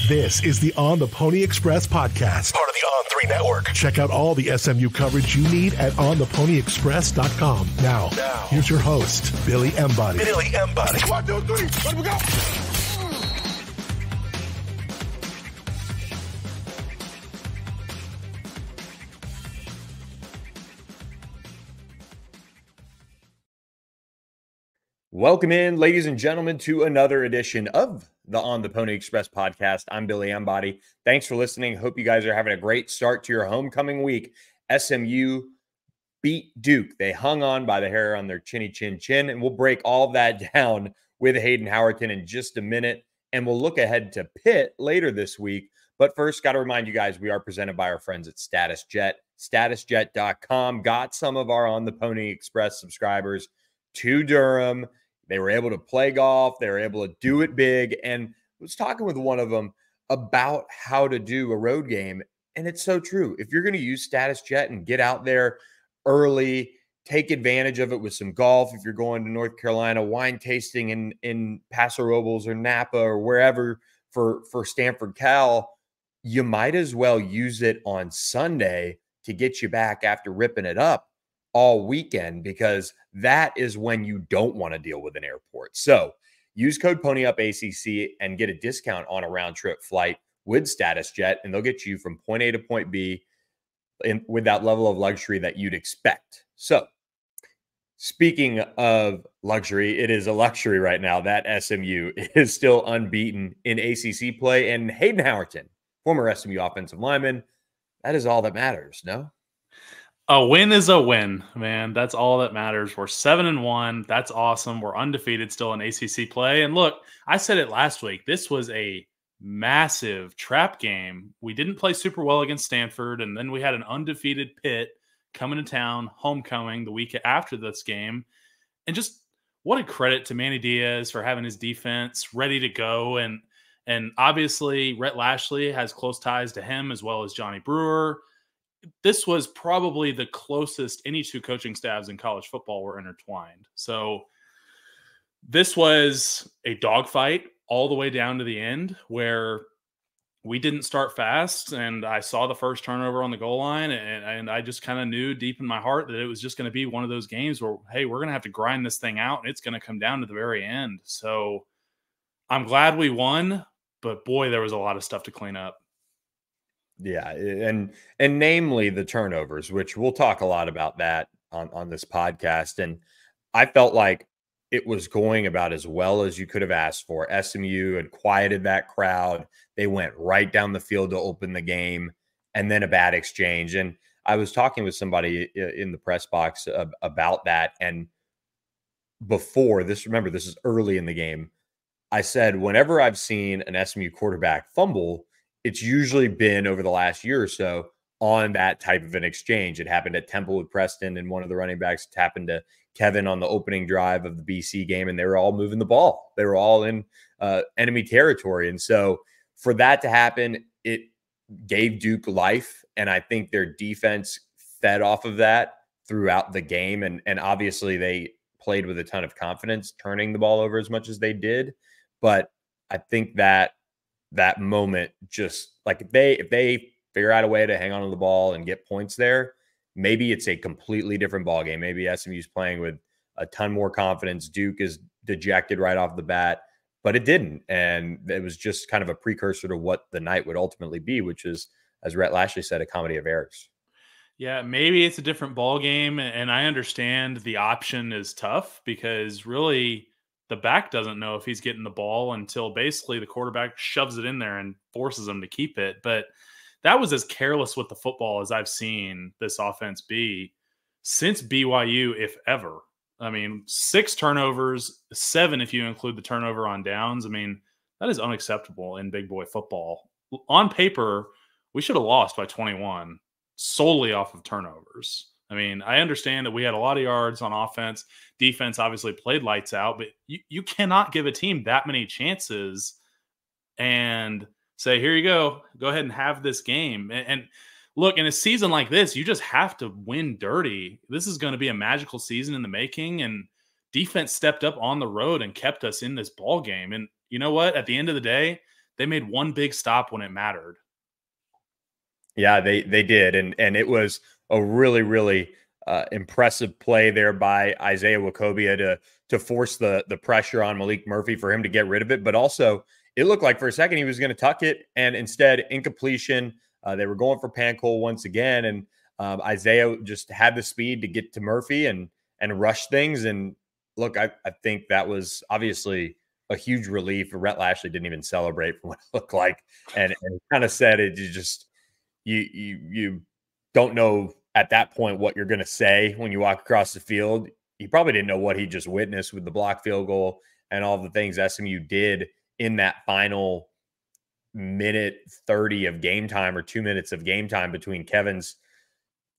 This is the On the Pony Express podcast, part of the On3 network. Check out all the SMU coverage you need at ontheponyexpress.com. Now, here's your host, Billy Embody. Billy Embody. 1, 2, 3, let me go. Welcome in, ladies and gentlemen, to another edition of the On the Pony Express podcast. I'm Billy Embody. Thanks for listening. Hope you guys are having a great start to your homecoming week. SMU beat Duke. They hung on by the hair on their chinny chin chin, and we'll break all of that down with Hayden Howerton in just a minute, and we'll look ahead to Pitt later this week. But first, got to remind you guys, we are presented by our friends at StatusJet. StatusJet.com got some of our On the Pony Express subscribers to Durham. They were able to play golf. They were able to do it big. And I was talking with one of them about how to do a road game. And it's so true. If you're going to use StatusJet and get out there early, take advantage of it with some golf. If you're going to North Carolina, wine tasting in Paso Robles or Napa or wherever for Stanford Cal, you might as well use it on Sunday to get you back after ripping it up all weekend, because that is when you don't want to deal with an airport. So use code PonyUpACC and get a discount on a round trip flight with StatusJet, and they'll get you from point A to point B with that level of luxury that you'd expect. So speaking of luxury, it is a luxury right now that SMU is still unbeaten in ACC play, and Hayden Howerton, former SMU offensive lineman, that is all that matters, no? A win is a win, man. That's all that matters. We're 7-1. That's awesome. We're undefeated still in ACC play. And look, I said it last week. This was a massive trap game. We didn't play super well against Stanford, and then we had an undefeated Pitt coming to town, homecoming the week after this game. And just what a credit to Manny Diaz for having his defense ready to go. And obviously, Rhett Lashley has close ties to him as well as Johnny Brewer. This was probably the closest any two coaching staffs in college football were intertwined. So this was a dogfight all the way down to the end, where we didn't start fast, and I saw the first turnover on the goal line, and I just kind of knew deep in my heart that it was just going to be one of those games where, hey, we're going to have to grind this thing out, and it's going to come down to the very end. So I'm glad we won, but boy, there was a lot of stuff to clean up. Yeah, and namely the turnovers, which we'll talk a lot about that on this podcast. And I felt like it was going about as well as you could have asked for. SMU had quieted that crowd. They went right down the field to open the game, and then a bad exchange. And I was talking with somebody in the press box about that. And before this, remember, this is early in the game, I said, whenever I've seen an SMU quarterback fumble, it's usually been over the last year or so on that type of an exchange. It happened at Temple with Preston and one of the running backs. It happened to Kevin on the opening drive of the BC game, and they were all moving the ball. They were all in enemy territory. And so for that to happen, it gave Duke life, and I think their defense fed off of that throughout the game. And obviously they played with a ton of confidence, turning the ball over as much as they did. But I think that moment, just like if they figure out a way to hang on to the ball and get points there, maybe it's a completely different ball game. Maybe SMU's playing with a ton more confidence. Duke is dejected right off the bat, but it didn't. And it was just kind of a precursor to what the night would ultimately be, which is, as Rhett Lashley said, a comedy of errors. Yeah, maybe it's a different ball game. And I understand the option is tough, because really the back doesn't know if he's getting the ball until basically the quarterback shoves it in there and forces him to keep it. But that was as careless with the football as I've seen this offense be since BYU, if ever. I mean, 6 turnovers, 7 if you include the turnover on downs. I mean, that is unacceptable in big boy football. On paper, we should have lost by 21 solely off of turnovers. I mean, I understand that we had a lot of yards on offense. Defense obviously played lights out, but you cannot give a team that many chances and say, here you go ahead and have this game. And look, in a season like this, you just have to win dirty. This is going to be a magical season in the making, and defense stepped up on the road and kept us in this ball game. And you know what? At the end of the day, they made one big stop when it mattered. Yeah, they did, and it was a really, really impressive play there by Isaiah Wacobia to force the pressure on Malik Murphy for him to get rid of it. But also, it looked like for a second he was going to tuck it, and instead, incompletion. They were going for Pancol once again, and Isaiah just had the speed to get to Murphy and rush things. And look, I think that was obviously a huge relief. Rhett Lashley didn't even celebrate for what it looked like, and kind of said it just. You don't know at that point what you're going to say when you walk across the field. He probably didn't know what he just witnessed with the block field goal and all the things SMU did in that final minute 30 of game time, or 2 minutes of game time, between Kevin's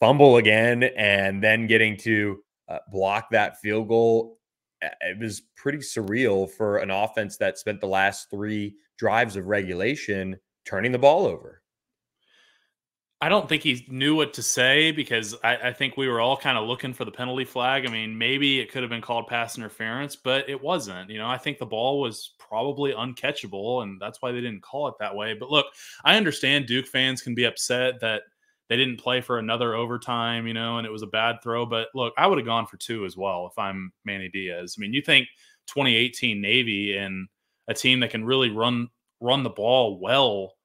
fumble again and then getting to block that field goal. It was pretty surreal for an offense that spent the last 3 drives of regulation turning the ball over. I don't think he knew what to say, because I think we were all kind of looking for the penalty flag. I mean, maybe it could have been called pass interference, but it wasn't. I think the ball was probably uncatchable, and that's why they didn't call it that way. But look, I understand Duke fans can be upset that they didn't play for another overtime, and it was a bad throw. But look, I would have gone for 2 as well if I'm Manny Diaz. I mean, you think 2018 Navy and a team that can really run the ball well,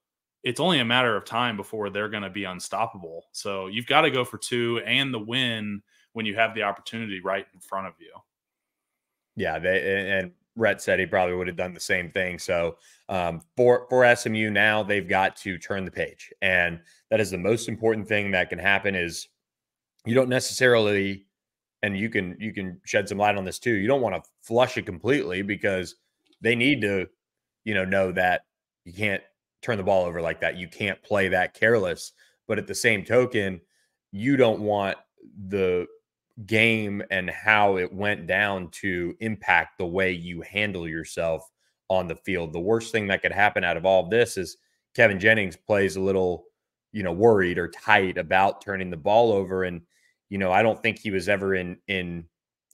it's only a matter of time before they're going to be unstoppable. So you've got to go for 2 and the win when you have the opportunity right in front of you. Yeah, and Rhett said he probably would have done the same thing. So for SMU now, they've got to turn the page, and that is the most important thing that can happen. Is you don't necessarily, and you can shed some light on this too, you don't want to flush it completely, because they need to know that you can't turn the ball over like that. You can't play that careless. But at the same token, you don't want the game and how it went down to impact the way you handle yourself on the field. The worst thing that could happen out of all of this is Kevin Jennings plays a little, worried or tight about turning the ball over. And, I don't think he was ever in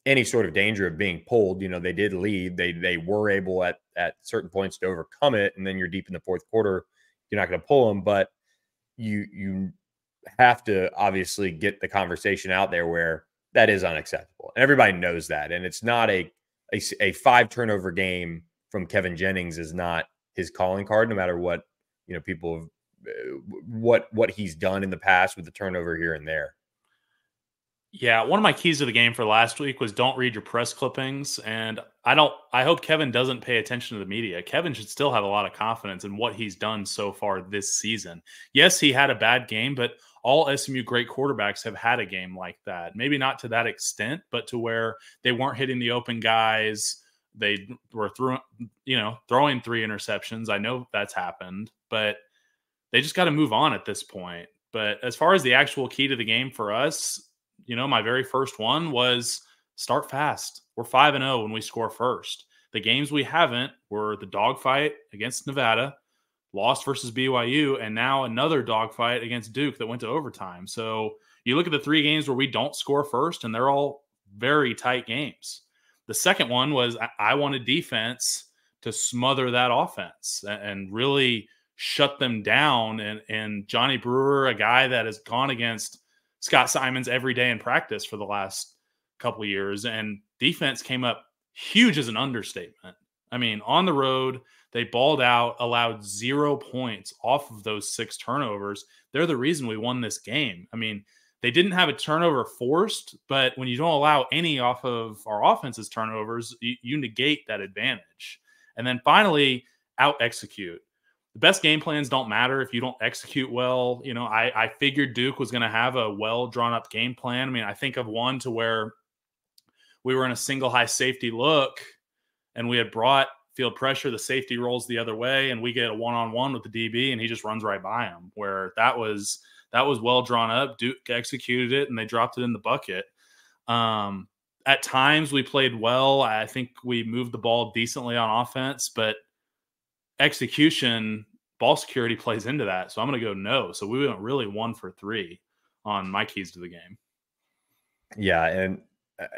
any sort of danger of being pulled. They did lead. They were able at certain points to overcome it. And then you're deep in the fourth quarter. You're not going to pull them, but you have to obviously get the conversation out there where that is unacceptable. And everybody knows that. And it's not a 5 turnover game from Kevin Jennings is not his calling card, no matter what, people, what he's done in the past with the turnover here and there. Yeah, one of my keys to the game for last week was don't read your press clippings. And I hope Kevin doesn't pay attention to the media. Kevin should still have a lot of confidence in what he's done so far this season. Yes, he had a bad game, but all SMU great quarterbacks have had a game like that. Maybe not to that extent, but to where they weren't hitting the open guys. They were throwing 3 interceptions. I know that's happened, but they just got to move on at this point. But as far as the actual key to the game for us, my very first one was start fast. We're 5-0 when we score first. The games we haven't were the dogfight against Nevada, lost versus BYU, and now another dogfight against Duke that went to overtime. So you look at the 3 games where we don't score first, and they're all very tight games. The second one was I wanted defense to smother that offense and really shut them down. And Johnny Brewer, a guy that has gone against Scott Simons every day in practice for the last couple of years, and defense came up huge as an understatement. I mean, on the road, they balled out, allowed 0 points off of those 6 turnovers. They're the reason we won this game. I mean, they didn't have a turnover forced, but when you don't allow any off of our offense's turnovers, you negate that advantage. And then finally, out execute. The best game plans don't matter if you don't execute well. I figured Duke was going to have a well drawn up game plan. I mean, I think of one to where we were in a single high safety look and we had brought field pressure. The safety rolls the other way and we get a one-on-one with the DB and he just runs right by him, where that was well drawn up. Duke executed it and they dropped it in the bucket. At times we played well. I think we moved the ball decently on offense, but execution, ball security plays into that. So I'm going to go no. So we went really 1 for 3 on my keys to the game. Yeah. And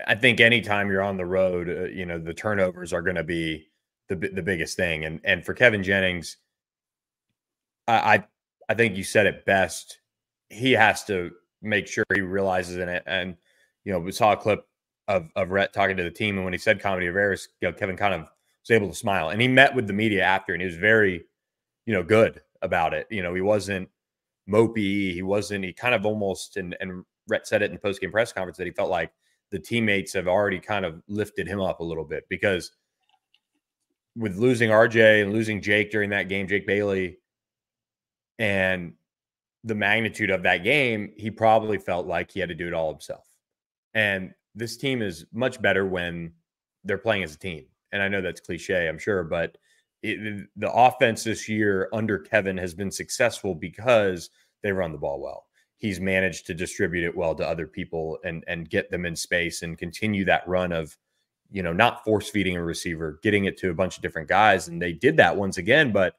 I think anytime you're on the road, the turnovers are going to be the biggest thing. And for Kevin Jennings, I think you said it best. He has to make sure he realizes in it. And, we saw a clip of Rhett talking to the team. And when he said comedy of errors, Kevin kind of was able to smile. And he met with the media after, and he was very, good about it. He wasn't mopey. He kind of almost, and Rhett said it in the post-game press conference, that he felt like the teammates have already kind of lifted him up a little bit, because with losing RJ and losing Jake during that game, Jake Bailey, and the magnitude of that game, he probably felt like he had to do it all himself. And this team is much better when they're playing as a team. And I know that's cliche, I'm sure, but the offense this year under Kevin has been successful because they run the ball well. He's managed to distribute it well to other people and get them in space and continue that run of, not force feeding a receiver, getting it to a bunch of different guys. And they did that once again, but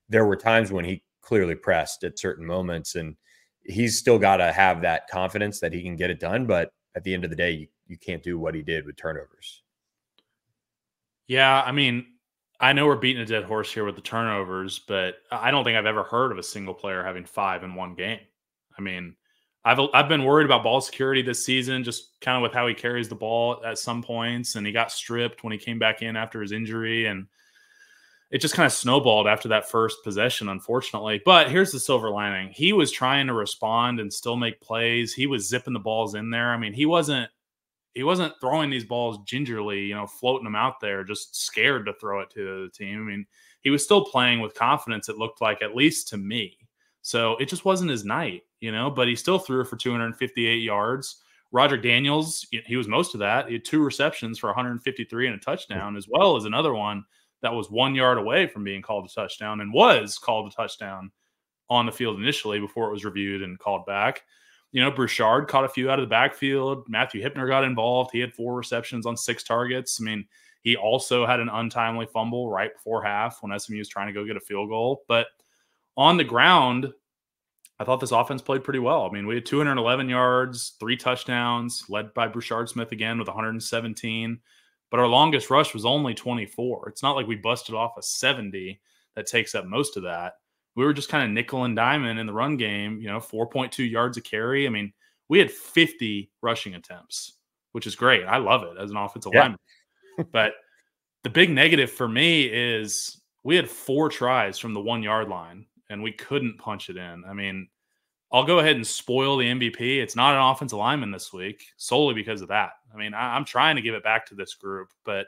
there were times when he clearly pressed at certain moments, and he's still got to have that confidence that he can get it done. But at the end of the day, you can't do what he did with turnovers. Yeah, I mean, I know we're beating a dead horse here with the turnovers, but I don't think I've ever heard of a single player having 5 in one game. I mean, I've been worried about ball security this season, just kind of with how he carries the ball at some points, and he got stripped when he came back in after his injury, and it just kind of snowballed after that first possession, unfortunately. But here's the silver lining. He was trying to respond and still make plays. He was zipping the balls in there. I mean, he wasn't throwing these balls gingerly, floating them out there, just scared to throw it to the team. I mean, he was still playing with confidence, it looked like, at least to me. So it just wasn't his night, but he still threw for 258 yards. Roger Daniels, he was most of that. He had 2 receptions for 153 and a touchdown, as well as another one that was 1 yard away from being called a touchdown, and was called a touchdown on the field initially before it was reviewed and called back. Broussard caught a few out of the backfield. Matthew Hipner got involved. He had 4 receptions on 6 targets. I mean, he also had an untimely fumble right before half when SMU was trying to go get a field goal. But on the ground, I thought this offense played pretty well. I mean, we had 211 yards, 3 touchdowns, led by Broussard Smith again with 117. But our longest rush was only 24. It's not like we busted off a 70 that takes up most of that. We were just kind of nickel and diamond in the run game, 4.2 yards a carry. I mean, we had 50 rushing attempts, which is great. I love it as an offensive lineman. But the big negative for me is we had 4 tries from the 1 yard line, and we couldn't punch it in. I mean, I'll go ahead and spoil the MVP. It's not an offensive lineman this week solely because of that. I mean, I'm trying to give it back to this group, but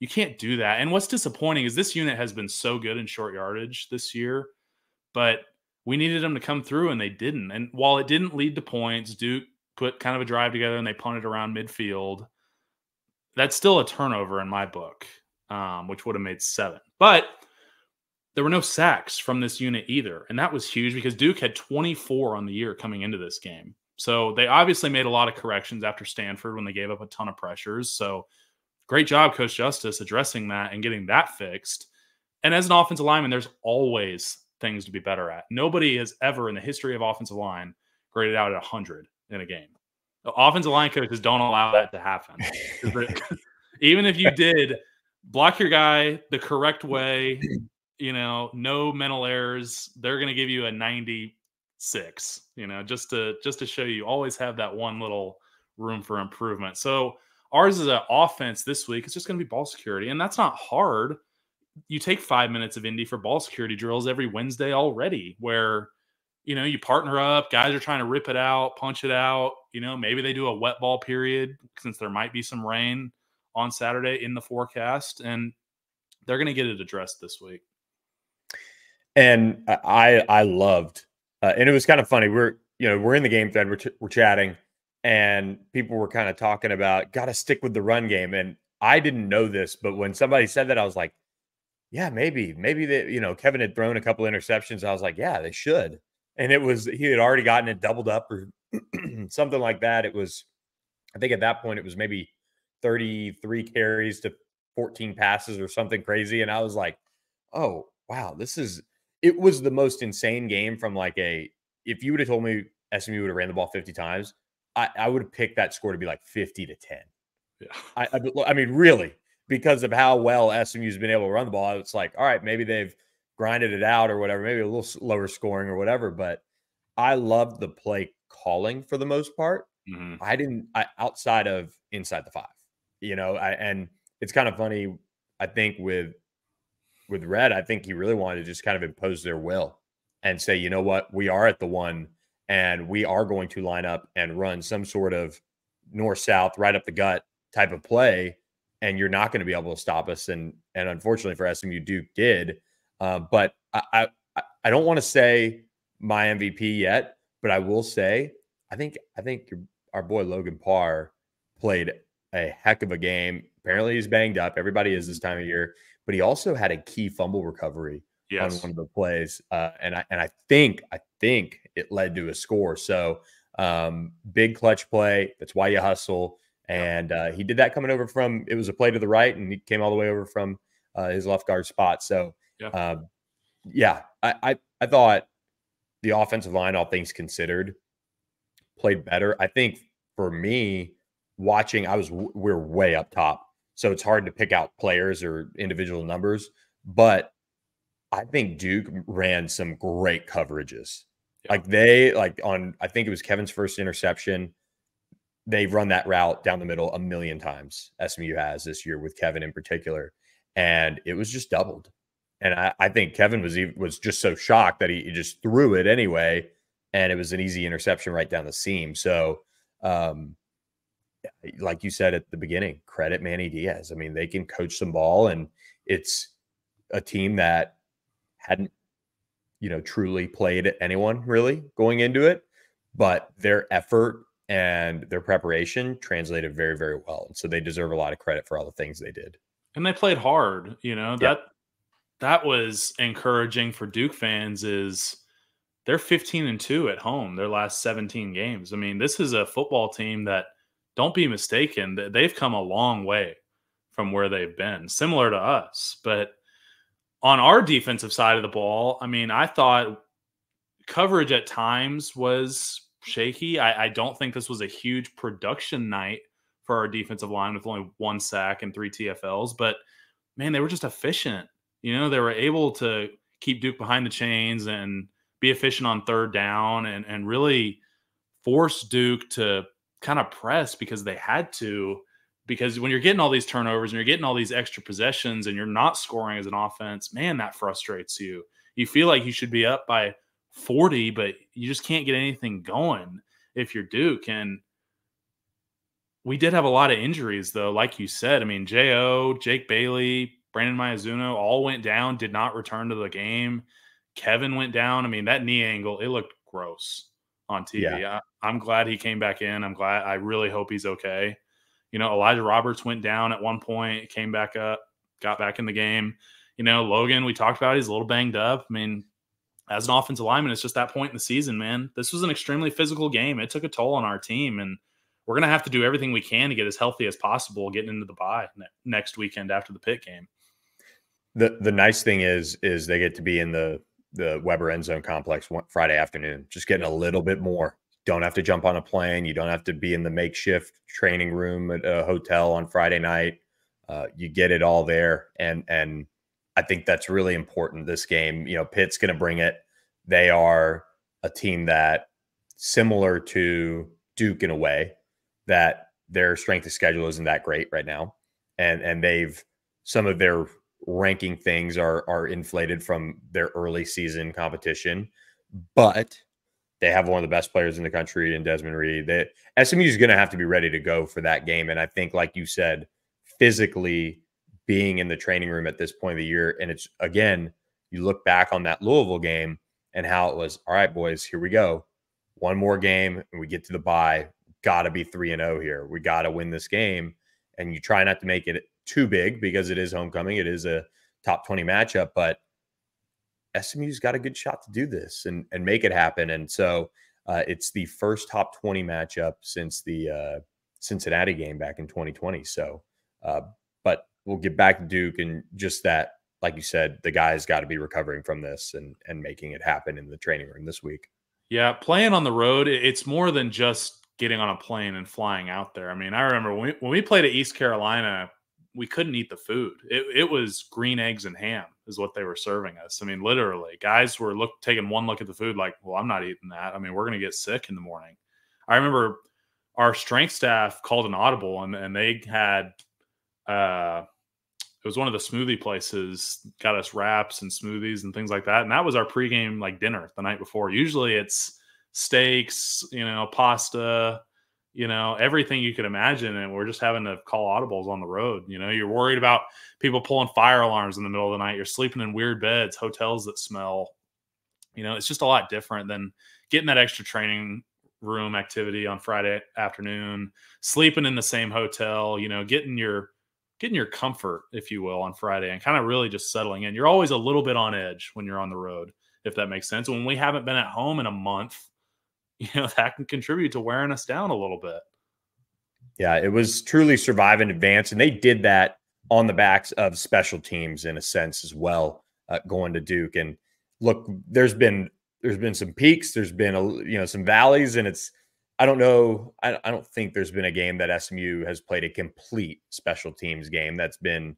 you can't do that. And what's disappointing is this unit has been so good in short yardage this year, but we needed them to come through and they didn't. And while it didn't lead to points, Duke put kind of a drive together and they punted around midfield. That's still a turnover in my book, which would have made 7. But there were no sacks from this unit either. And that was huge because Duke had 24 on the year coming into this game. So they obviously made a lot of corrections after Stanford when they gave up a ton of pressures. So great job, Coach Justice, addressing that and getting that fixed. And as an offensive lineman, there's always things to be better at. Nobody has ever in the history of offensive line graded out at 100 in a game. The offensive line coaches don't allow that to happen. Even if you did block your guy the correct way, no mental errors, they're going to give you a 96, just to show you always have that one little room for improvement. So ours is an offense this week. It's just going to be ball security. And that's not hard. You take 5 minutes of Indy for ball security drills every Wednesday already, where, you partner up, guys are trying to rip it out, punch it out. Maybe they do a wet ball period since there might be some rain on Saturday in the forecast, and they're going to get it addressed this week. And I loved, and it was kind of funny. We're in the game thread, we're chatting, and people were kind of talking about got to stick with the run game. And I didn't know this, but when somebody said that, I was like, yeah, maybe they, Kevin had thrown a couple interceptions. I was like, yeah, they should. And he had already gotten it doubled up or something like that. It was, I think at that point it was maybe 33 carries to 14 passes or something crazy. And I was like, oh, wow, it was the most insane game from if you would have told me SMU would have ran the ball 50 times, I would have picked that score to be like 50-10. Yeah. I mean, really, because of how well SMU's been able to run the ball, it's like, all right, maybe they've grinded it out or whatever, maybe a little lower scoring or whatever. But I loved the play calling for the most part. Mhm. Outside of inside the 5, and it's kind of funny. I think with Red, I think he really wanted to just kind of impose their will and say, you know what, we are at the 1 and we are going to line up and run some sort of north-south, right up the gut type of play, and you're not going to be able to stop us. And unfortunately for SMU, Duke did. But I don't want to say my MVP yet, but I will say I think our boy Logan Parr played a heck of a game. Apparently he's banged up. Everybody is this time of year, but he also had a key fumble recovery on one of the plays, and I think it led to a score. So big clutch play. That's why you hustle. And he did that coming over from, it was a play to the right, and he came all the way over from his left guard spot. So I thought the offensive line, all things considered, played better. I think for me, watching, we're way up top, so it's hard to pick out players or individual numbers, but I think Duke ran some great coverages. I think it was Kevin's first interception. They've run that route down the middle a million times. SMU has this year with Kevin in particular, and it was just doubled. And I think Kevin was just so shocked that he just threw it anyway, and it was an easy interception right down the seam. So, like you said at the beginning, credit Manny Diaz. I mean, they can coach some ball, and it's a team that hadn't, truly played anyone really going into it, but their effort and their preparation translated very, very well. And so they deserve a lot of credit for all the things they did. And they played hard, that was encouraging for Duke fans. Is they're 15-2 at home, their last 17 games. I mean, this is a football team that, don't be mistaken, they've come a long way from where they've been, similar to us. But on our defensive side of the ball, I mean, I thought coverage at times was shaky. I don't think this was a huge production night for our defensive line with only 1 sack and 3 TFLs. But, man, they were just efficient. They were able to keep Duke behind the chains and be efficient on third down and really force Duke to kind of press because they had to. Because when you're getting all these turnovers and you're getting all these extra possessions and you're not scoring as an offense, man, that frustrates you. You feel like you should be up by 40, but you just can't get anything going if you're Duke. And we did have a lot of injuries, though, like you said. I mean, J.O., Jake Bailey, Brandon Miazuno all went down, did not return to the game. Kevin went down. I mean, that knee angle, it looked gross on TV. Yeah. I'm glad he came back in. I really hope he's okay. Elijah Roberts went down at one point, came back up, got back in the game. Logan, we talked about, he's a little banged up. I mean, as an offensive lineman, it's just that point in the season, man. This was an extremely physical game. It took a toll on our team, and we're going to have to do everything we can to get as healthy as possible getting into the bye next weekend after the Pitt game. The nice thing is they get to be in the Weber End Zone complex Friday afternoon, just getting a little bit more. Don't have to jump on a plane. You don't have to be in the makeshift training room at a hotel on Friday night. You get it all there. And I think that's really important this game. Pitt's going to bring it. They are a team that, similar to Duke in a way, that their strength of schedule isn't that great right now. And some of their ranking things are inflated from their early season competition, but they have one of the best players in the country in Desmond Reed. SMU is going to have to be ready to go for that game. And I think, like you said, physically being in the training room at this point of the year, and it's, again, you look back on that Louisville game and how it was, all right, boys, here we go. One more game and we get to the bye. Got to be 3-0 here. We got to win this game. And you try not to make it too big because it is homecoming. It is a top 20 matchup, but SMU's got a good shot to do this and make it happen. And so it's the first top 20 matchup since the Cincinnati game back in 2020. So, but we'll get back to Duke, and just that, like you said, the guys got to be recovering from this and making it happen in the training room this week. Yeah, playing on the road, it's more than just getting on a plane and flying out there. I mean, I remember when we played at East Carolina, we couldn't eat the food. It was green eggs and ham is what they were serving us. I mean, literally, guys were taking one look at the food like, well, I'm not eating that. I mean, we're going to get sick in the morning. I remember our strength staff called an audible, and they had it was one of the smoothie places, got us wraps and smoothies and things like that. And that was our pregame like dinner the night before. Usually it's steaks, pasta, everything you could imagine. And we're just having to call audibles on the road. You're worried about people pulling fire alarms in the middle of the night. You're sleeping in weird beds, hotels that smell. It's just a lot different than getting that extra training room activity on Friday afternoon, sleeping in the same hotel, getting your comfort, if you will, on Friday and kind of really just settling in. You're always a little bit on edge when you're on the road, if that makes sense. When we haven't been at home in a month, that can contribute to wearing us down a little bit. Yeah, it was truly survive and advance. And they did that on the backs of special teams in a sense as well, going to Duke. And look, there's been some peaks, there's been some valleys, and I don't know. I don't think there's been a game that SMU has played a complete special teams game that's been,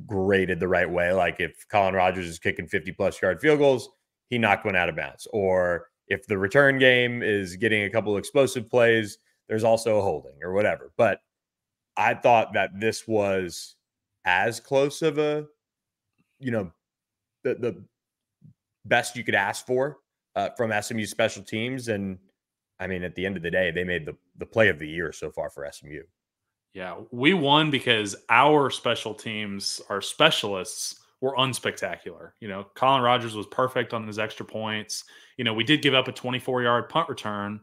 graded the right way. Like if Colin Rogers is kicking 50+ yard field goals, he knocked one out of bounds. Or if the return game is getting a couple explosive plays, there's also a holding or whatever. But I thought that this was as close of a, the best you could ask for from SMU special teams. And I mean, at the end of the day, they made the play of the year so far for SMU. Yeah, we won because our special teams, our specialists, were unspectacular. Colin Rogers was perfect on his extra points. We did give up a 24-yard punt return,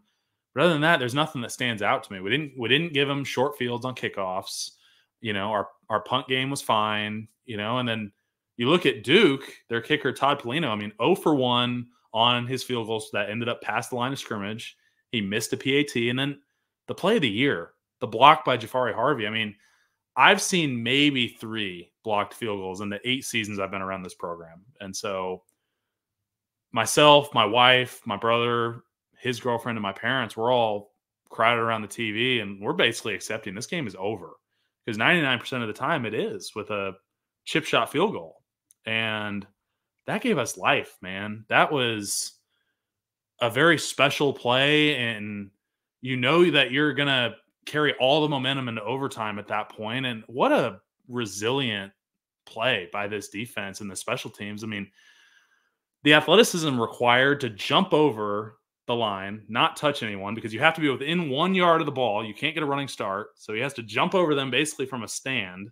but other than that, there's nothing that stands out to me. We didn't give them short fields on kickoffs. Our punt game was fine. And then you look at Duke, their kicker Todd Polino. I mean, 0 for 1 on his field goals that ended up past the line of scrimmage. He missed a PAT, and then the play of the year, the block by Jafari Harvey. I mean, I've seen maybe 3 blocked field goals in the 8 seasons I've been around this program. And so myself, my wife, my brother, his girlfriend, and my parents, we're all crowded around the TV, and we're basically accepting this game is over because 99% of the time it is with a chip shot field goal. And that gave us life, man. That was a very special play, and that you're going to carry all the momentum into overtime at that point. And what a resilient play by this defense and the special teams. I mean, the athleticism required to jump over the line, not touch anyone, because you have to be within 1 yard of the ball. You can't get a running start. So he has to jump over them basically from a stand,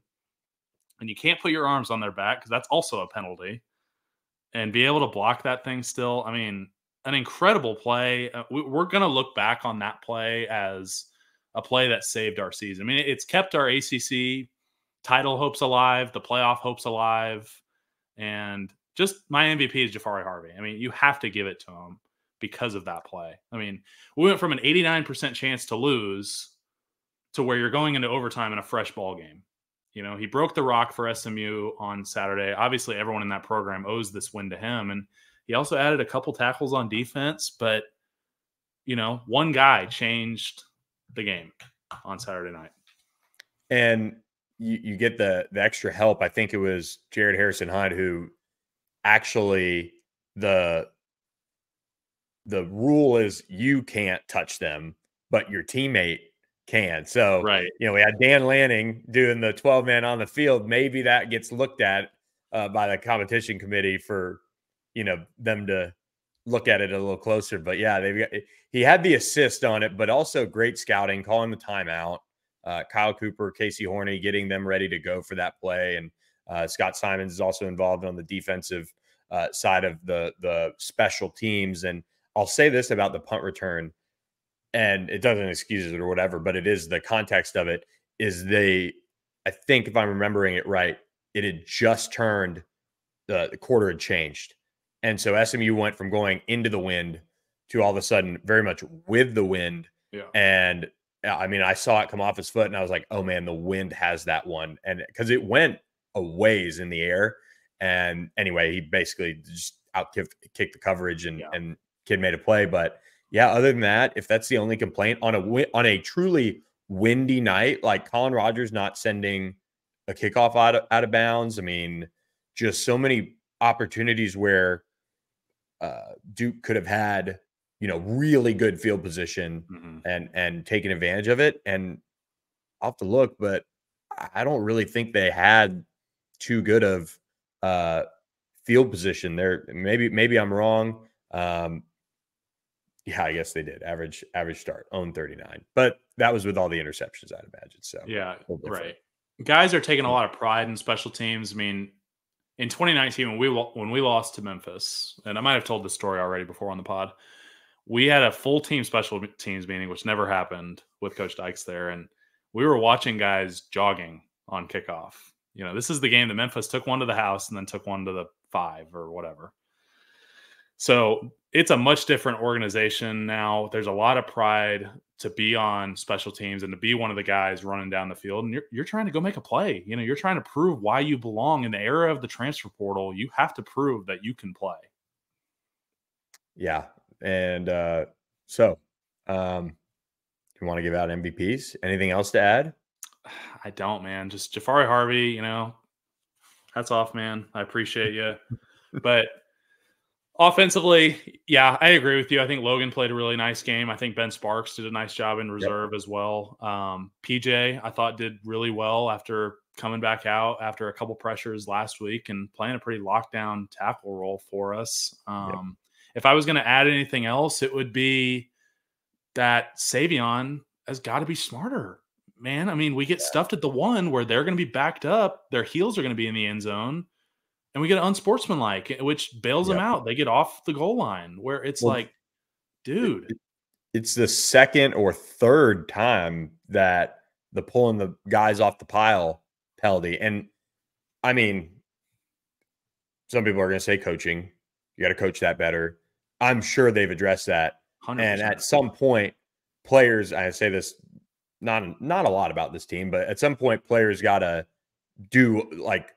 and you can't put your arms on their back because that's also a penalty, and be able to block that thing still. I mean, an incredible play. We're going to look back on that play as a play that saved our season. I mean, it's kept our ACC title hopes alive, the playoff hopes alive, and just my MVP is Jafari Harvey. I mean, you have to give it to him because of that play. I mean, we went from an 89% chance to lose to where you're going into overtime in a fresh ball game. He broke the rock for SMU on Saturday. Obviously, everyone in that program owes this win to him, and he also added a couple tackles on defense, but one guy changed the game on Saturday night. And you get the extra help. I think it was Jared Harrison Hunt who actually the rule is you can't touch them, but your teammate can. So, right. We had Dan Lanning doing the 12-man on the field. Maybe that gets looked at by the competition committee for, them to look at it a little closer. But yeah, he had the assist on it, but also great scouting, calling the timeout. Kyle Cooper, Casey Horney, getting them ready to go for that play. And Scott Simons is also involved on the defensive side of the special teams. And I'll say this about the punt return, and it doesn't excuse it or whatever, but it is the context of it is I think if I'm remembering it right, it had just turned, the quarter had changed. And so SMU went from going into the wind to all of a sudden very much with the wind. Yeah. And I mean, I saw it come off his foot and I was like, oh man, the wind has that one. And because it went a ways in the air. And anyway, he basically just kicked the coverage and kid made a play. But yeah, other than that, if that's the only complaint on a truly windy night, like Colin Rogers not sending a kickoff out of bounds. I mean, just so many opportunities where Duke could have had, really good field position and taken advantage of it. And I'll have to look, but I don't really think they had too good of field position there. Maybe I'm wrong. Yeah, I guess they did. Average start, own 39. But that was with all the interceptions, I'd imagine. So yeah, right. Guys are taking a lot of pride in special teams. I mean, in 2019, when we lost to Memphis, and I might have told this story already before on the pod, we had a full team special teams meeting, which never happened with Coach Dykes there, and we were watching guys jogging on kickoff. This is the game that Memphis took one to the house and then took one to the 5 or whatever. So it's a much different organization now. There's a lot of pride to be on special teams and to be one of the guys running down the field. And you're trying to go make a play. You're trying to prove why you belong. In the era of the transfer portal, you have to prove that you can play. Yeah. And so you want to give out MVPs? Anything else to add? I don't, man. Just Jafari Harvey, hats off, man. I appreciate you. But offensively, yeah, I agree with you. I think Logan played a really nice game. I think Ben Sparks did a nice job in reserve as well. PJ, I thought, did really well after coming back out after a couple pressures last week and playing a pretty lockdown tackle role for us. If I was going to add anything else, it would be that Savion has got to be smarter, man. I mean, we get stuffed at the 1 where they're going to be backed up. Their heels are going to be in the end zone. And we get unsportsmanlike, which bails them out. They get off the goal line where it's like, dude. It's the second or third time that the pulling the guys off the pile penalty. And I mean, some people are going to say coaching. You got to coach that better. I'm sure they've addressed that. 100%. And at some point, players, I say this, not a lot about this team, but at some point, players got to do like,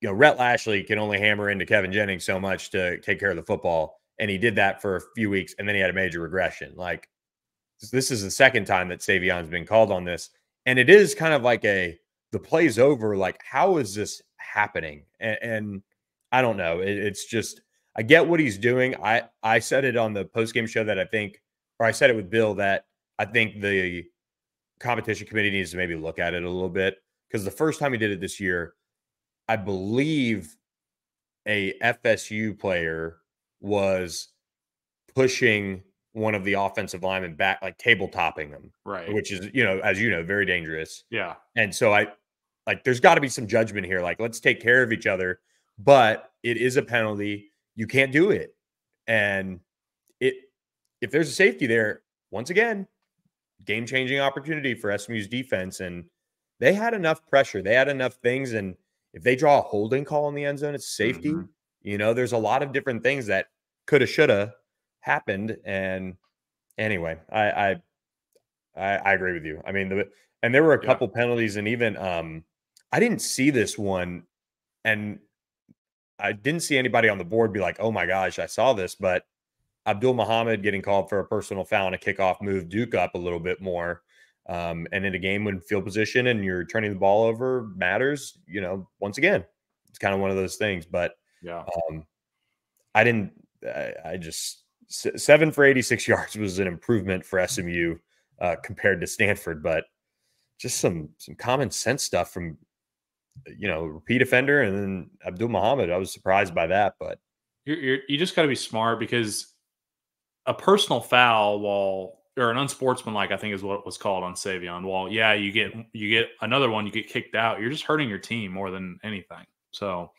Rhett Lashley can only hammer into Kevin Jennings so much to take care of the football. And he did that for a few weeks, and then he had a major regression. Like, this is the second time that Savion's been called on this. And it is kind of like the play's over. Like, how is this happening? And I don't know. It's just, I get what he's doing. I said it on the postgame show that I said it with Bill, that I think the competition committee needs to maybe look at it a little bit. Because the first time he did it this year, I believe a FSU player was pushing one of the offensive linemen back, like tabletopping them, right? Which is, as very dangerous. Yeah. And so there's got to be some judgment here. Like, let's take care of each other, but it is a penalty. You can't do it. And if there's a safety there, once again, game-changing opportunity for SMU's defense. And they had enough pressure. They had enough things. And if they draw a holding call in the end zone, it's safety. There's a lot of different things that coulda, shoulda happened. And anyway, I agree with you. I mean, and there were a couple penalties, and even I didn't see this one, and I didn't see anybody on the board be like, "Oh my gosh, I saw this." But Abdul Muhammad getting called for a personal foul and a kickoff moved Duke up a little bit more. And in a game when field position and you're turning the ball over matters, once again, it's kind of one of those things. But I just 7 for 86 yards was an improvement for SMU compared to Stanford, but just some common sense stuff from, repeat offender and then Abdul Muhammad. I was surprised by that, but you just got to be smart, because a personal foul or an unsportsmanlike, I think is what it was called on Savion. Well, yeah, you get another one, you get kicked out. You're just hurting your team more than anything. So,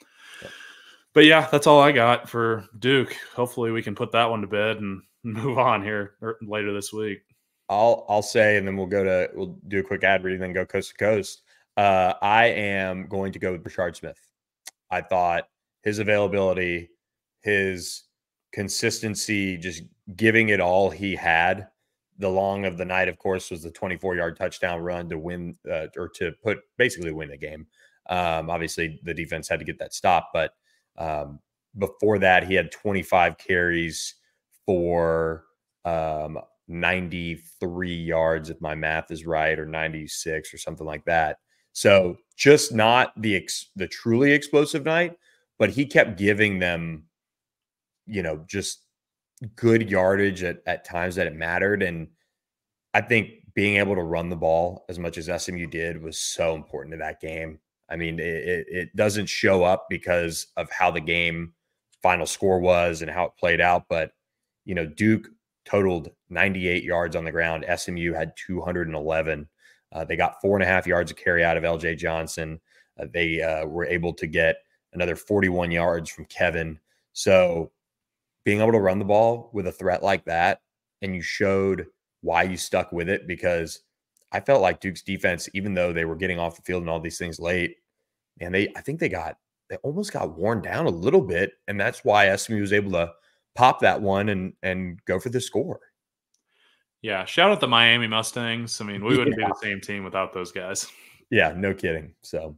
but yeah, that's all I got for Duke. Hopefully we can put that one to bed and move on here later this week. I'll say, and then we'll do a quick ad read and then go coast to coast. I am going to go with Brashard Smith. I thought his availability, his consistency, just giving it all he had. The long of the night, of course, was the 24-yard touchdown run to win or to basically win the game. Obviously, the defense had to get that stop, but before that, he had 25 carries for 93 yards, if my math is right, or 96 or something like that. So just not the truly explosive night, but he kept giving them, just good yardage at times that it mattered. And I think being able to run the ball as much as SMU did was so important to that game. I mean, it doesn't show up because of how the game final score was and how it played out. But, Duke totaled 98 yards on the ground. SMU had 211. They got 4.5 yards of carry out of LJ Johnson. They were able to get another 41 yards from Kevin. So being able to run the ball with a threat like that, and you showed why you stuck with it, because I felt like Duke's defense, even though they were getting off the field and all these things late, and I think they almost got worn down a little bit, and that's why SMU was able to pop that one and go for the score. Yeah, shout out the Miami Mustangs. I mean, we wouldn't be the same team without those guys. Yeah, no kidding. So,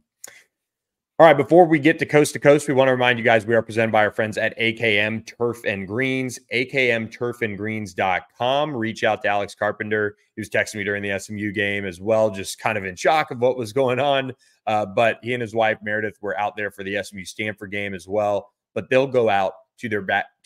all right, before we get to Coast, we want to remind you guys we are presented by our friends at AKM Turf and Greens, akmturfandgreens.com. Reach out to Alex Carpenter. He was texting me during the SMU game as well, just kind of in shock of what was going on. But he and his wife, Meredith, were out there for the SMU Stanford game as well. But they'll go out to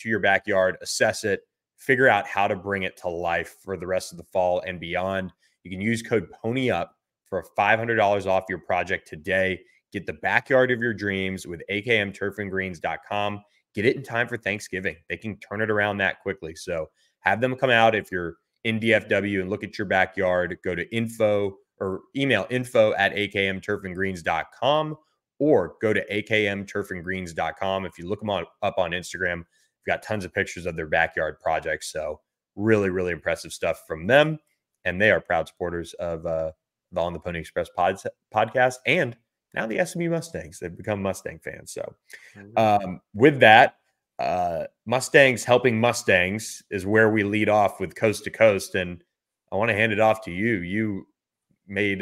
your backyard, assess it, figure out how to bring it to life for the rest of the fall and beyond. You can use code PONYUP for $500 off your project today. Get the backyard of your dreams with akmturfandgreens.com. Get it in time for Thanksgiving. They can turn it around that quickly. So have them come out. If you're in DFW and look at your backyard, go to info or email info@akmturfandgreens.com or go to akmturfandgreens.com. If you look them up on Instagram, we've got tons of pictures of their backyard projects. So really, really impressive stuff from them. And they are proud supporters of the On the Pony Express podcast and now the SMU Mustangs. They've become Mustang fans. So with that, Mustangs helping Mustangs is where we lead off with Coast to Coast. And I want to hand it off to you. You made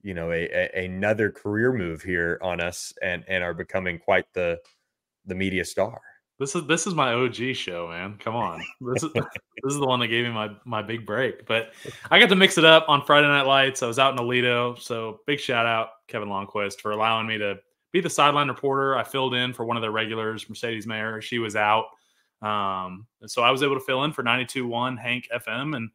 another career move here on us and are becoming quite the media star. This is my OG show, man. Come on. This is the one that gave me my big break. But I got to mix it up on Friday Night Lights. I was out in Aledo. So big shout out, Kevin Longquist, for allowing me to be the sideline reporter. I filled in for one of their regulars, Mercedes Mayer. She was out. So I was able to fill in for 92.1 Hank FM, and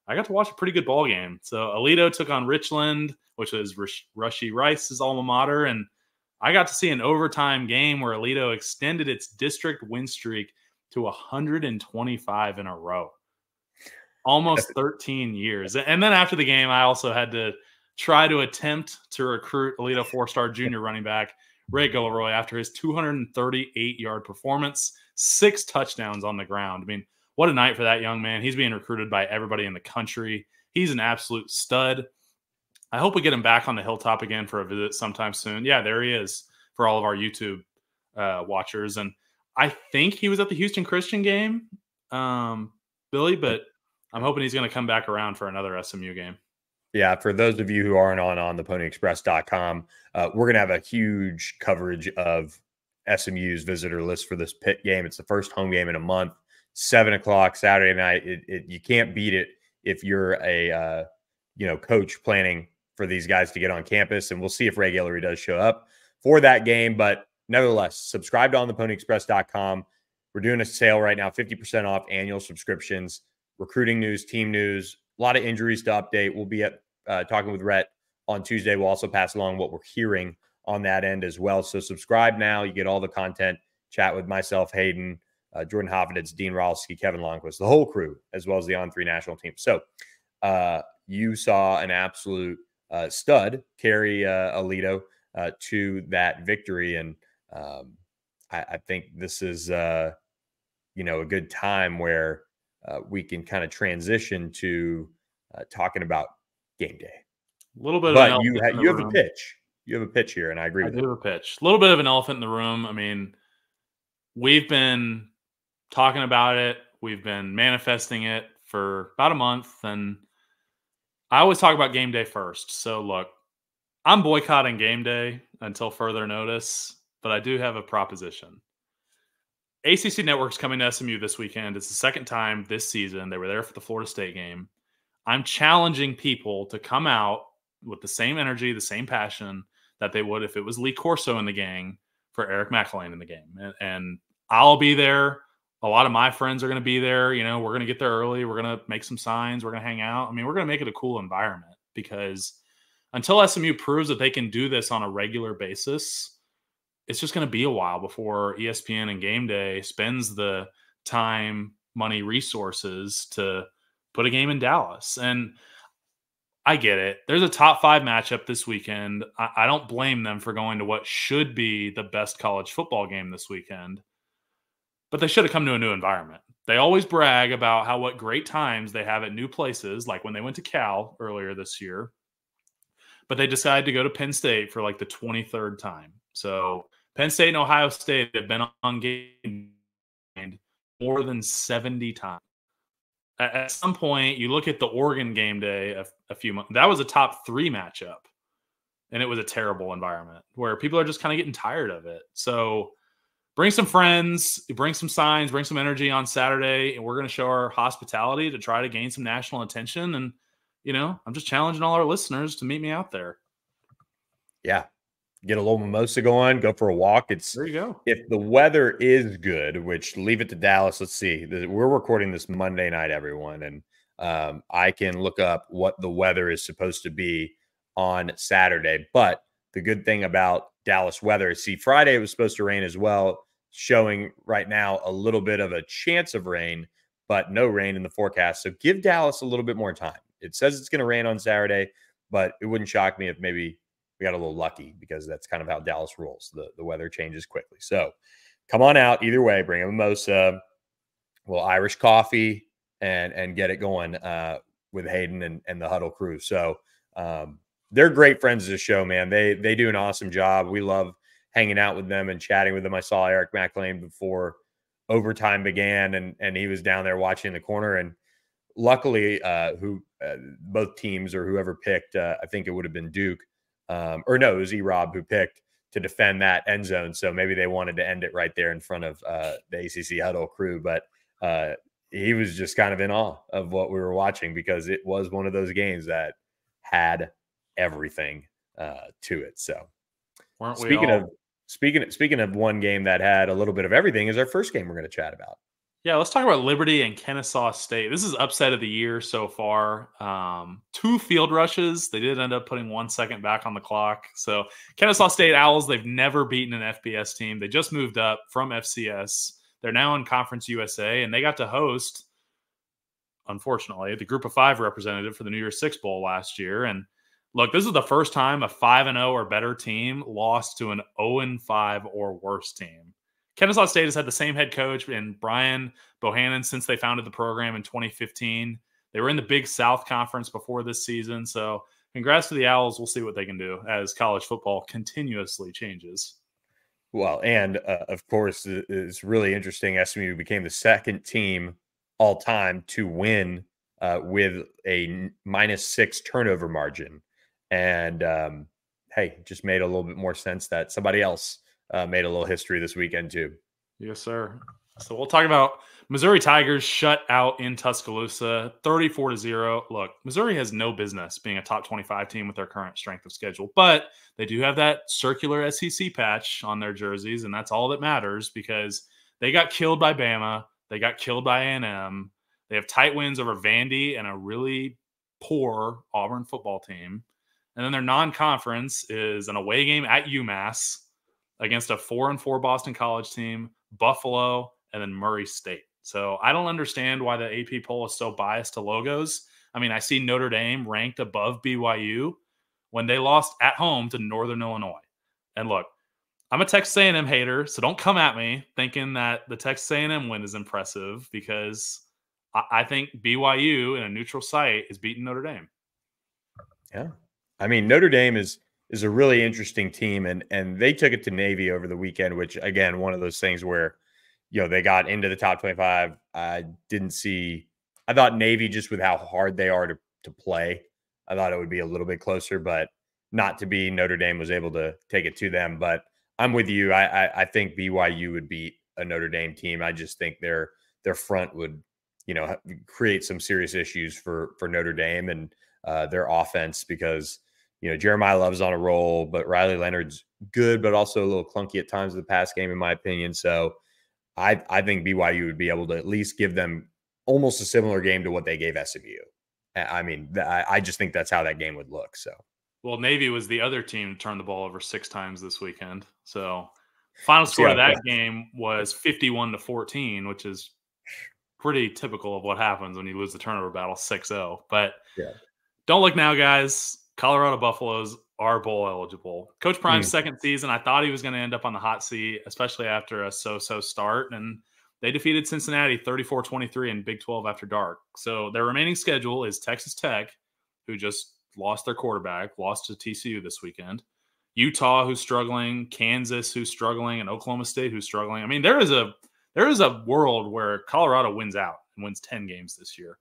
I got to watch a pretty good ball game. So Aledo took on Richland, which was Rushy Rice's alma mater, and I got to see an overtime game where Aledo extended its district win streak to 125 in a row. Almost 13 years. And then after the game, I also had to try to attempt to recruit Aledo 4-star junior running back Ray Gilroy after his 238-yard performance, 6 touchdowns on the ground. I mean, what a night for that young man. He's being recruited by everybody in the country. He's an absolute stud. I hope we get him back on the hilltop again for a visit sometime soon. Yeah, there he is for all of our YouTube watchers. And I think he was at the Houston Christian game, Billy, but I'm hoping he's going to come back around for another SMU game. Yeah, for those of you who aren't on theponyexpress.com, we're going to have a huge coverage of SMU's visitor list for this Pitt game. It's the first home game in a month, 7 o'clock Saturday night. You can't beat it if you're a coach planning for these guys to get on campus, and we'll see if Ray Guillory does show up for that game. But nevertheless, subscribe to ontheponyexpress.com. We're doing a sale right now, 50% off annual subscriptions, recruiting news, team news, a lot of injuries to update. We'll be talking with Rhett on Tuesday. We'll also pass along what we're hearing on that end as well. So subscribe now. You get all the content, chat with myself, Hayden, Jordan Hoffitz, Dean Rolski, Kevin Longquist, the whole crew, as well as the On3 national team. So you saw an absolute stud carry Aledo to that victory. And I think this is, a good time where we can kind of transition to talking about game day. A little bit, but you have a pitch. You have a pitch here, and I agree with you. I do have a pitch. A little bit of an elephant in the room. I mean, we've been talking about it. We've been manifesting it for about a month, and I always talk about game day first. So look, I'm boycotting game day until further notice, but I do have a proposition. ACC Network's coming to SMU this weekend. It's the second time this season. They were there for the Florida State game. I'm challenging people to come out with the same energy, the same passion that they would if it was Lee Corso in the gang for Eric McElwain in the game. And I'll be there. A lot of my friends are going to be there. You know, we're going to get there early. We're going to make some signs. We're going to hang out. I mean, we're going to make it a cool environment because until SMU proves that they can do this on a regular basis, it's just going to be a while before ESPN and Game Day spends the time, money, resources to put a game in Dallas. And I get it. There's a top 5 matchup this weekend. I don't blame them for going to what should be the best college football game this weekend. But they should have come to a new environment. They always brag about what great times they have at new places, like when they went to Cal earlier this year. But they decided to go to Penn State for like the 23rd time. So Penn State and Ohio State have been on game more than 70 times. At some point, you look at the Oregon game day a few months. That was a top 3 matchup. And it was a terrible environment where people are just kind of getting tired of it. So bring some friends, bring some signs, bring some energy on Saturday, and we're going to show our hospitality to try to gain some national attention. And, you know, I'm just challenging all our listeners to meet me out there. Yeah. Get a little mimosa going, go for a walk. There you go. If the weather is good, which leave it to Dallas. Let's see. We're recording this Monday night, everyone. And I can look up what the weather is supposed to be on Saturday. But the good thing about Dallas weather is, see, Friday it was supposed to rain as well, showing right now a little bit of a chance of rain, but no rain in the forecast. So give Dallas a little bit more time. It says it's going to rain on Saturday, but it wouldn't shock me if maybe we got a little lucky because that's kind of how Dallas rolls. The weather changes quickly. So come on out. Either way, bring a mimosa, a little Irish coffee, and get it going with Hayden and the Huddle crew. So they're great friends of the show, man. They do an awesome job. We love hanging out with them and chatting with them. I saw Eric McElwain before overtime began, and he was down there watching in the corner. And luckily, both teams or whoever picked, I think it would have been Duke, or no, it was E-Rob who picked to defend that end zone. So maybe they wanted to end it right there in front of the ACC Huddle crew. But he was just kind of in awe of what we were watching because it was one of those games that had everything to it. So speaking of one game that had a little bit of everything is our first game we're going to chat about. Yeah, let's talk about Liberty and Kennesaw State. This is upset of the year so far. 2 field rushes. They did end up putting 1 second back on the clock. So Kennesaw State Owls, they've never beaten an FBS team. They just moved up from FCS. They're now in Conference USA, and they got to host, unfortunately, the Group of 5 representative for the New Year's Six Bowl last year. And look, this is the first time a 5-0 or better team lost to an 0-5 or worse team. Kennesaw State has had the same head coach in Brian Bohannon since they founded the program in 2015. They were in the Big South Conference before this season. So congrats to the Owls. We'll see what they can do as college football continuously changes. Well, and of course, it's really interesting. SMU became the second team all time to win with a -6 turnover margin. And hey, just made a little bit more sense that somebody else made a little history this weekend too. Yes, sir. So we'll talk about Missouri Tigers shut out in Tuscaloosa, 34-0. Look, Missouri has no business being a top 25 team with their current strength of schedule, but they do have that circular SEC patch on their jerseys, and that's all that matters because they got killed by Bama. They got killed by A&M. They have tight wins over Vandy and a really poor Auburn football team. And then their non-conference is an away game at UMass against a 4-4 Boston College team, Buffalo, and then Murray State. So I don't understand why the AP poll is so biased to logos. I mean, I see Notre Dame ranked above BYU when they lost at home to Northern Illinois. And look, I'm a Texas A&M hater, so don't come at me thinking that the Texas A&M win is impressive because I think BYU in a neutral site is beating Notre Dame. Yeah. I mean, Notre Dame is a really interesting team, and they took it to Navy over the weekend, which, again, one of those things where, you know, they got into the top 25. I thought Navy, just with how hard they are to play, I thought it would be a little bit closer, but not to be. Notre Dame was able to take it to them. But I'm with you. I think BYU would beat a Notre Dame team. I just think their front would, create some serious issues for Notre Dame and their offense because, Jeremiah Love's on a roll, but Riley Leonard's good, but also a little clunky at times in the pass game, in my opinion. So I think BYU would be able to at least give them almost a similar game to what they gave SMU. I mean, I just think that's how that game would look. So, well, Navy was the other team to turn the ball over 6 times this weekend. So, final score of that game was 51-14, which is pretty typical of what happens when you lose the turnover battle 6-0. But don't look now, guys. Colorado Buffaloes are bowl eligible. Coach Prime's second season, I thought he was going to end up on the hot seat, especially after a so-so start. And they defeated Cincinnati 34-23 in Big 12 after dark. So their remaining schedule is Texas Tech, who just lost their quarterback, lost to TCU this weekend. Utah, who's struggling. Kansas, who's struggling. And Oklahoma State, who's struggling. I mean, there is a world where Colorado wins out and wins 10 games this year.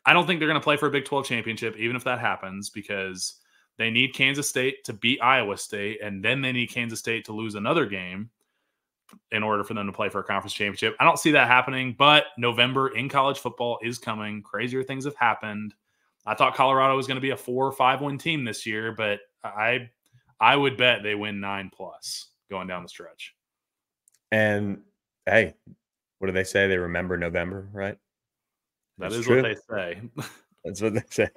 I don't think they're going to play for a Big 12 championship, even if that happens, because they need Kansas State to beat Iowa State, and then they need Kansas State to lose another game in order for them to play for a conference championship. I don't see that happening, but November in college football is coming. Crazier things have happened. I thought Colorado was going to be a 4 or 5 win team this year, but I would bet they win 9+ going down the stretch. And hey, what do they say? They remember November, right? That is true. What they say. That's what they say.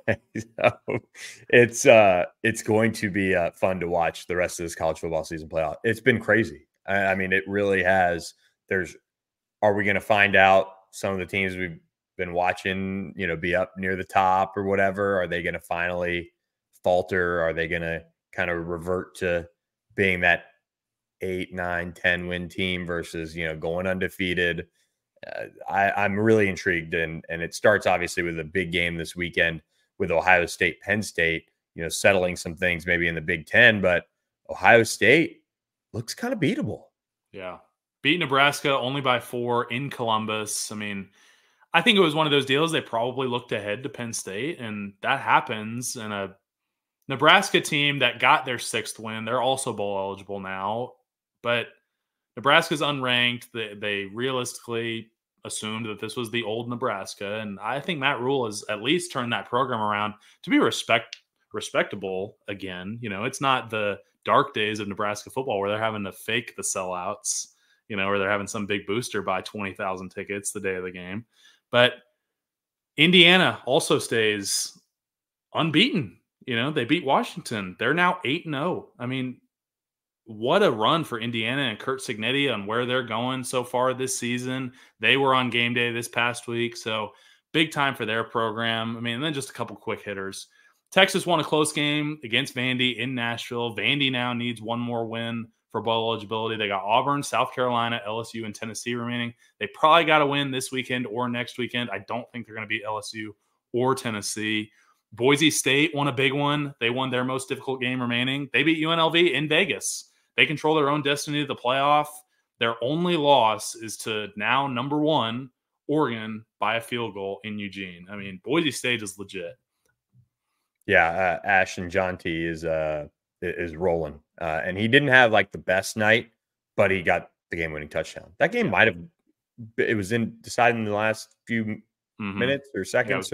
So it's going to be fun to watch the rest of this college football season play out. It's been crazy. I mean, it really has. Are we going to find out some of the teams we've been watching, be up near the top or whatever? Are they going to finally falter? Are they going to kind of revert to being that 8, 9, 10 win team versus, going undefeated? I'm really intrigued, and it starts obviously with a big game this weekend with Ohio State, Penn State, settling some things maybe in the Big Ten, but Ohio State looks kind of beatable. Yeah. Beat Nebraska only by 4 in Columbus. I mean, I think it was one of those deals. They probably looked ahead to Penn State, and that happens. And a Nebraska team that got their 6th win, they're also bowl eligible now, but Nebraska's unranked. They realistically assumed that this was the old Nebraska, and I think Matt Rule has at least turned that program around to be respectable again. It's not the dark days of Nebraska football where they're having to fake the sellouts, or they're having some big booster buy 20,000 tickets the day of the game. But Indiana also stays unbeaten. They beat Washington. They're now 8-0. I mean, what a run for Indiana and Kurt Cignetti on where they're going so far this season. They were on game day this past week, so big time for their program. I mean, and then just a couple quick hitters. Texas won a close game against Vandy in Nashville. Vandy now needs one more win for bowl eligibility. They got Auburn, South Carolina, LSU, and Tennessee remaining. They probably got to win this weekend or next weekend. I don't think they're going to beat LSU or Tennessee. Boise State won a big one. They won their most difficult game remaining. They beat UNLV in Vegas. They control their own destiny to the playoff. Their only loss is to now number 1 Oregon by a field goal in Eugene. I mean, Boise State is legit. Yeah, Ashton Jonty is rolling, and he didn't have like the best night, but he got the game-winning touchdown. That game might have it was decided in the last few minutes or seconds,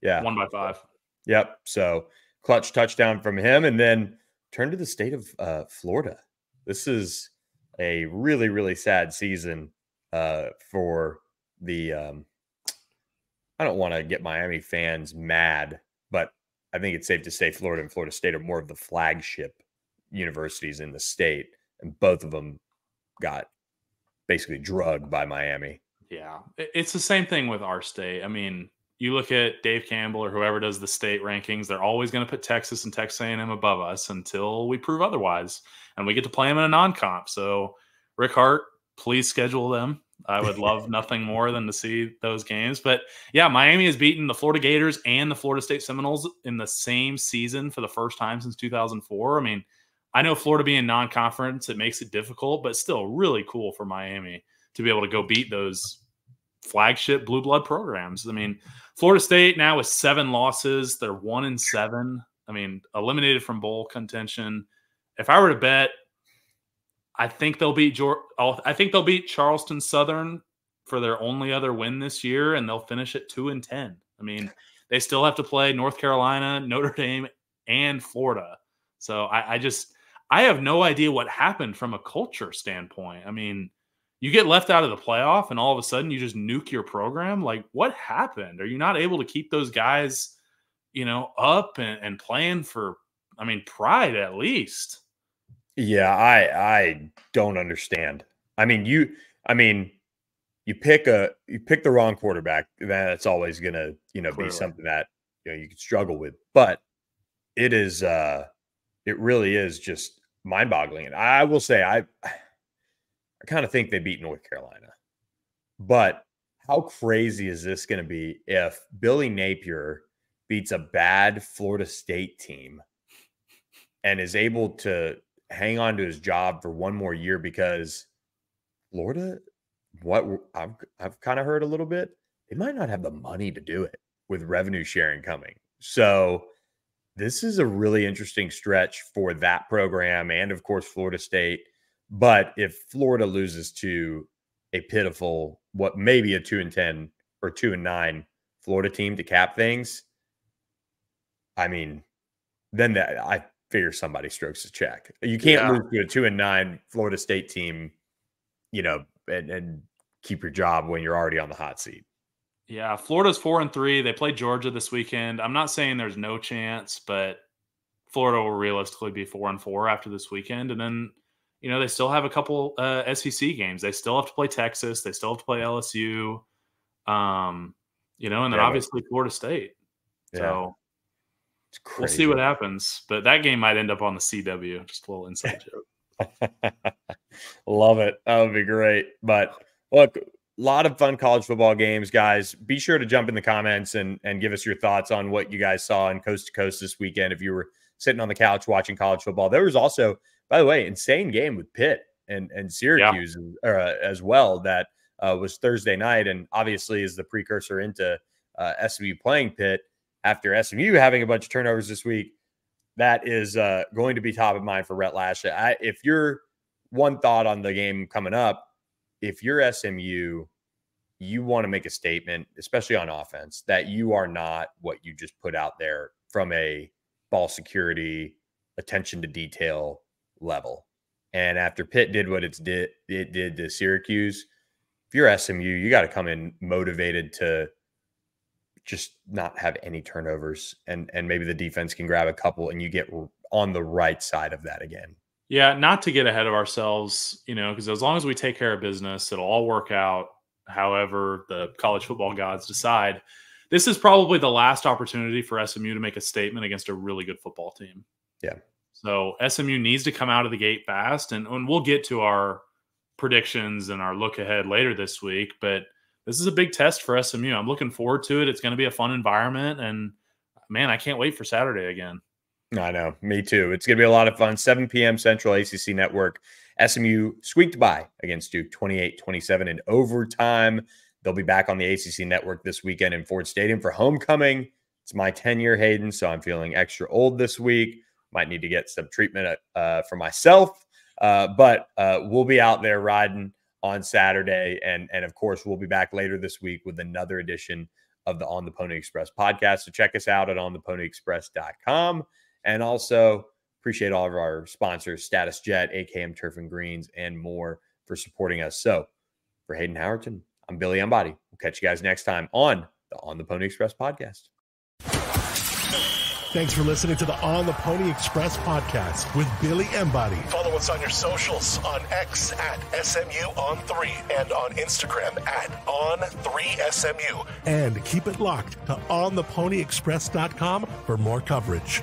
won by 5. Yep. So clutch touchdown from him, and then turn to the state of Florida. This is a really, really sad season for the I don't want to get Miami fans mad, but I think it's safe to say Florida and Florida State are more of the flagship universities in the state, and both of them got basically drugged by Miami. Yeah, it's the same thing with our state. I mean, you look at Dave Campbell or whoever does the state rankings, they're always going to put Texas and Texas A&M above us until we prove otherwise. And we get to play them in a non-comp. So, Rick Hart, please schedule them. I would love nothing more than to see those games. But, yeah, Miami has beaten the Florida Gators and the Florida State Seminoles in the same season for the first time since 2004. I mean, I know Florida being non-conference, it makes it difficult, but still really cool for Miami to be able to go beat those flagship blue blood programs. I mean, Florida State now with 7 losses. They're 1-7. I mean, eliminated from bowl contention. If I were to bet, I think they'll beat Charleston Southern for their only other win this year, and they'll finish at 2-10. I mean, they still have to play North Carolina, Notre Dame, and Florida. So I have no idea what happened from a culture standpoint. I mean, you get left out of the playoff, and all of a sudden you just nuke your program. Like, what happened? Are you not able to keep those guys, up and playing for, pride at least? Yeah, I don't understand. You pick the wrong quarterback, that's always gonna, be something that you could struggle with. But it is it really is just mind-boggling. And I will say I kind of think they beat North Carolina. But how crazy is this going to be if Billy Napier beats a bad Florida State team and is able to hang on to his job for one more year? Because Florida, what I've kind of heard a little bit, they might not have the money to do it with revenue sharing coming. So this is a really interesting stretch for that program and, of course, Florida State. But if Florida loses to a pitiful, what maybe a 2-10 or 2-9 Florida team to cap things, then I figure somebody strokes a check. You can't lose to a 2-9 Florida State team, and keep your job when you're already on the hot seat. Yeah, Florida's 4-3. They play Georgia this weekend. I'm not saying there's no chance, but Florida will realistically be 4-4 after this weekend. And then, they still have a couple SEC games. They still have to play Texas. They still have to play LSU. And then obviously Florida State. Yeah. So it's crazy. We'll see what happens. But that game might end up on the CW. Just a little inside joke. Love it. That would be great. But look, a lot of fun college football games, guys. Be sure to jump in the comments and give us your thoughts on what you guys saw in Coast to Coast this weekend. If you were sitting on the couch watching college football, there was also, by the way, insane game with Pitt and Syracuse as well. That was Thursday night, and obviously is the precursor into SMU playing Pitt after SMU having a bunch of turnovers this week. That is going to be top of mind for Rhett Lashley. If you're one thought on the game coming up, if you're SMU, you want to make a statement, especially on offense, that you are not what you just put out there from a ball security, attention to detail level. And after Pitt did what it did to Syracuse, if you're SMU, you got to come in motivated to just not have any turnovers, and maybe the defense can grab a couple and you get on the right side of that again. Yeah, not to get ahead of ourselves, because as long as we take care of business, it'll all work out however the college football gods decide. This is probably the last opportunity for SMU to make a statement against a really good football team. Yeah. So SMU needs to come out of the gate fast, and we'll get to our predictions and our look ahead later this week, but this is a big test for SMU. I'm looking forward to it. It's going to be a fun environment, and man, I can't wait for Saturday again. I know. Me too. It's going to be a lot of fun. 7 p.m. Central ACC Network. SMU squeaked by against Duke 28-27 in overtime. They'll be back on the ACC Network this weekend in Ford Stadium for homecoming. It's my 10-year, Hayden, so I'm feeling extra old this week. Might need to get some treatment for myself. But we'll be out there riding on Saturday. And of course, we'll be back later this week with another edition of the On the Pony Express podcast. So check us out at ontheponyexpress.com. And also appreciate all of our sponsors, Status Jet, AKM Turf and Greens, and more for supporting us. So for Hayden Howerton, I'm Billy Embody. We'll catch you guys next time on the On the Pony Express podcast. Thanks for listening to the On the Pony Express podcast with Billy Embody. Follow us on your socials on X at SMU3 and on Instagram at On3SMU. And keep it locked to ontheponyexpress.com for more coverage.